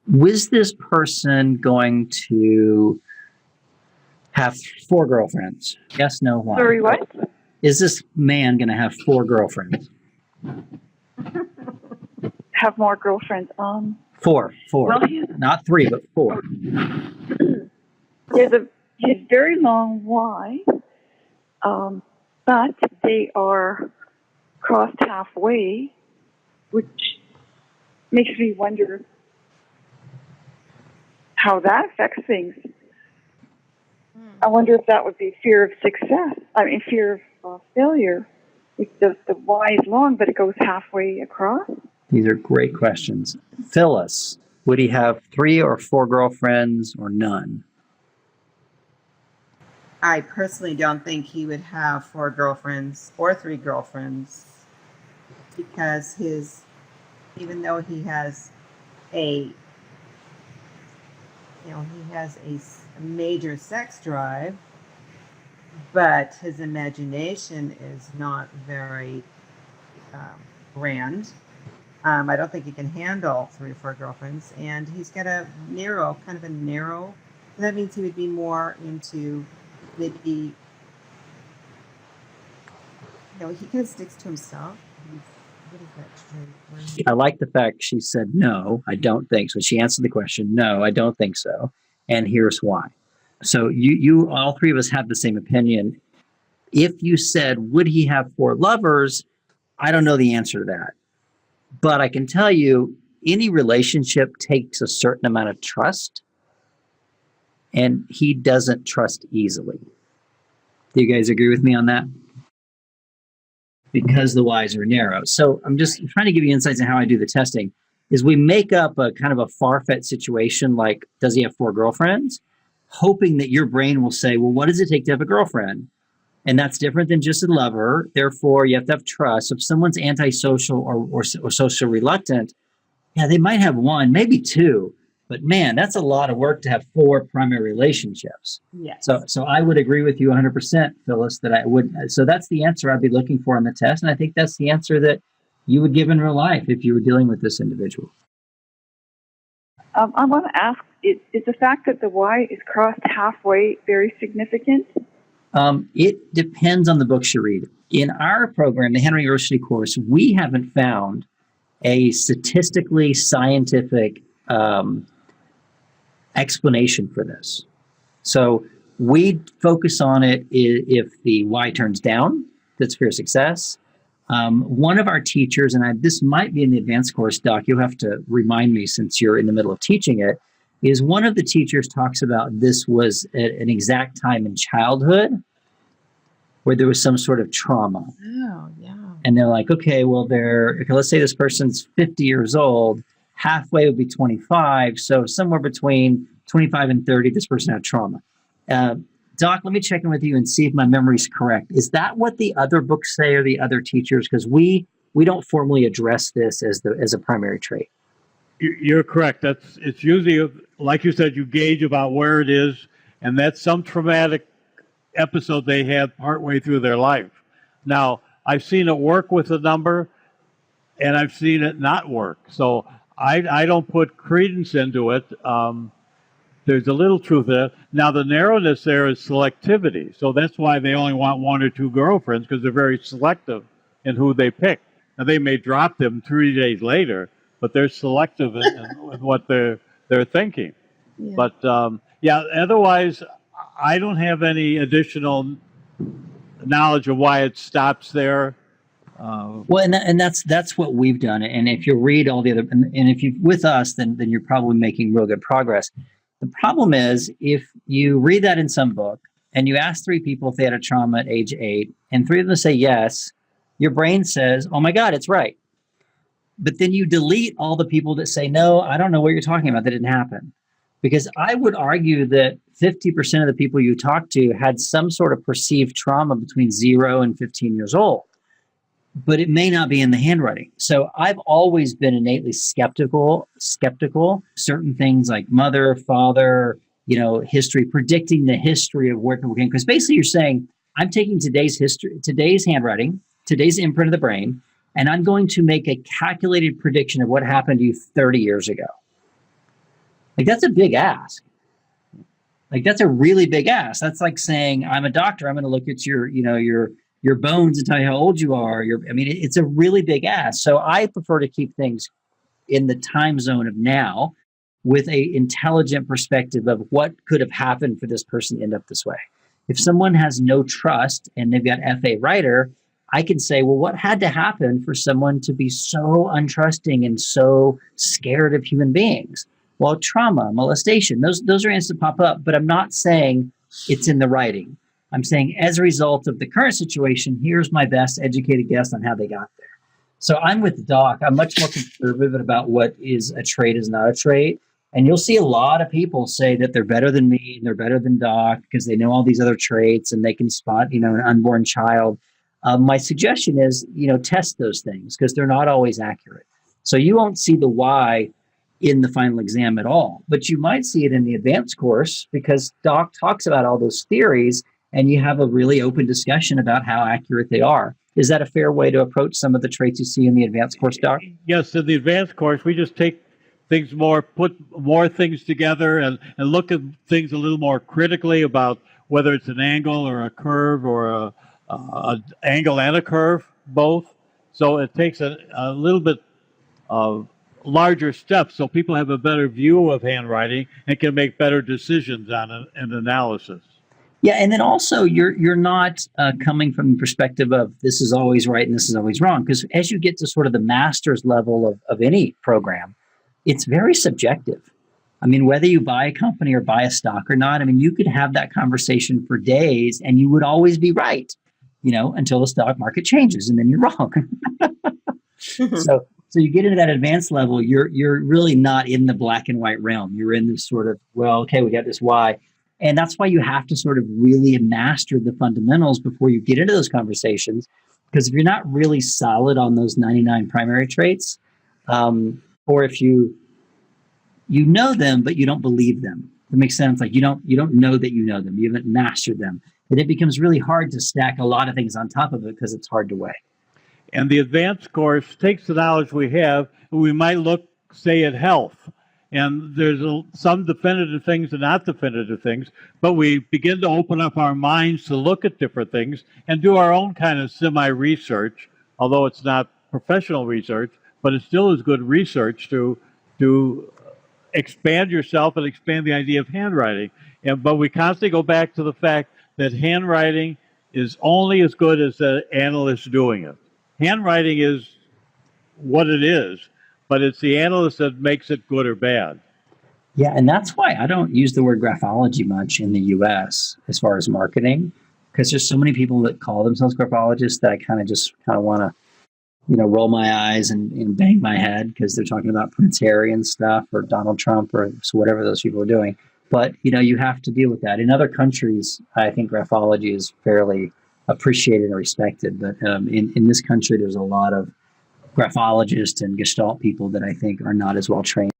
Was this person going to have 4 girlfriends? Yes, no, why? Sorry, what? Is this man going to have 4 girlfriends? Have more girlfriends. 4. Well, Not 3, but 4. He's very long why, but they are crossed halfway, which makes me wonder how that affects things. I wonder if that would be fear of success. Fear of failure. The Y is long, but it goes halfway across. These are great questions. Phyllis, would he have 3 or 4 girlfriends or none? I personally don't think he would have 4 girlfriends or 3 girlfriends, because even though he has a major sex drive, but his imagination is not very grand. I don't think he can handle 3 or 4 girlfriends, and he's got a narrow. That means he would be more into maybe, he kind of sticks to himself. What is that trait? I like the fact she said, no, I don't think so. She answered the question, no, I don't think so. And here's why. So you all 3 of us have the same opinion. If you said, would he have 4 lovers? I don't know the answer to that. But I can tell you, any relationship takes a certain amount of trust, and he doesn't trust easily. Do you guys agree with me on that? Because the Y's are narrow. So I'm just trying to give you insights on how I do the testing. Is we make up a kind of a far-fetched situation like, does he have 4 girlfriends? Hoping that your brain will say, well, what does it take to have a girlfriend? And that's different than just a lover. Therefore, you have to have trust. If someone's antisocial or social reluctant, yeah, they might have 1, maybe 2. But man, that's a lot of work to have 4 primary relationships. Yes. So I would agree with you 100%, Phyllis, that I would. So that's the answer I'd be looking for on the test. And I think that's the answer that you would give in real life if you were dealing with this individual. I want to ask, is the fact that the Y is crossed halfway very significant? It depends on the books you read. In our program, the Handwriting University course, we haven't found a statistically scientific explanation for this. So we focus on it if the Y turns down, that's fear of success. One of our teachers, and this might be in the advanced course, Doc, you'll have to remind me since you're in the middle of teaching it, is one of the teachers talks about this was at an exact time in childhood where there was some sort of trauma. Oh, yeah. And they're like, okay, well, let's say this person's 50 years old, halfway would be 25. So somewhere between 25 and 30, this person had trauma. Doc, let me check in with you and see if my memory's correct. Is that what the other books say or the other teachers? Because we don't formally address this as a primary trait. You're correct. It's usually, like you said, you gauge about where it is, and that's some traumatic episode they had partway through their life. Now, I've seen it work with a number, and I've seen it not work. So I don't put credence into it. There's a little truth there. Now, the narrowness there is selectivity. So that's why they only want 1 or 2 girlfriends, because they're very selective in who they pick. Now, they may drop them 3 days later, but they're selective in what they're thinking. Yeah. But otherwise, I don't have any additional knowledge of why it stops there. Well, and that's what we've done. And if you read all the other, and if you're with us, then you're probably making real good progress. The problem is if you read that in some book and you ask 3 people if they had a trauma at age 8, and 3 of them say yes, your brain says, oh my God, it's right. But then you delete all the people that say, no, I don't know what you're talking about. That didn't happen. Because I would argue that 50% of the people you talk to had some sort of perceived trauma between 0 and 15 years old. But it may not be in the handwriting. So I've always been innately skeptical, certain things like mother, father, history, predicting the history of where people came. Because basically you're saying, I'm taking today's history, today's handwriting, today's imprint of the brain, and I'm going to make a calculated prediction of what happened to you 30 years ago. Like that's a big ask. Like that's a really big ask. That's like saying, I'm a doctor. I'm going to look at your bones and tell you how old you are. It's a really big ask. So I prefer to keep things in the time zone of now with a intelligent perspective of what could have happened for this person to end up this way. If someone has no trust and they've got F.A. Writer, I can say, well, what had to happen for someone to be so untrusting and so scared of human beings? Well, trauma, molestation, those are answers that pop up, but I'm not saying it's in the writing. I'm saying as a result of the current situation, here's my best educated guess on how they got there. So I'm with Doc. I'm much more conservative about what is a trait is not a trait. And you'll see a lot of people say that they're better than me and they're better than Doc because they know all these other traits and they can spot, an unborn child. My suggestion is, test those things because they're not always accurate. So you won't see the why in the final exam at all, but you might see it in the advanced course because Doc talks about all those theories and you have a really open discussion about how accurate they are. Is that a fair way to approach some of the traits you see in the advanced course, Doc? Yes, in the advanced course, we just take things put more things together and look at things a little more critically about whether it's an angle or a curve or a angle and a curve, both. So it takes a little bit of larger steps so people have a better view of handwriting and can make better decisions on an analysis. Yeah, and then also you're not coming from the perspective of this is always right and this is always wrong, because as you get to sort of the master's level of any program, it's very subjective. I mean, whether you buy a company or buy a stock or not, you could have that conversation for days and you would always be right, until the stock market changes and then you're wrong. So you get into that advanced level, you're really not in the black and white realm. You're in this sort of, well, okay, we got this why. And that's why you have to sort of really master the fundamentals before you get into those conversations. Because if you're not really solid on those 99 primary traits, or if you know them, but you don't believe them, it makes sense. Like you don't know that you know them. You haven't mastered them. And it becomes really hard to stack a lot of things on top of it because it's hard to weigh. And the advanced course takes the knowledge we have, and we might look, say, at health. And there's some definitive things and not definitive things, but we begin to open up our minds to look at different things and do our own kind of semi-research, although it's not professional research, but it still is good research to expand yourself and expand the idea of handwriting. But we constantly go back to the fact that handwriting is only as good as the analyst doing it. Handwriting is what it is, but it's the analyst that makes it good or bad. Yeah, and that's why I don't use the word graphology much in the US as far as marketing, because there's so many people that call themselves graphologists that I kind of want to, roll my eyes and bang my head because they're talking about Prince Harry and stuff or Donald Trump or whatever those people are doing. But, you have to deal with that. In other countries, I think graphology is fairly appreciated and respected. But in this country, there's a lot of graphologists and Gestalt people that I think are not as well trained.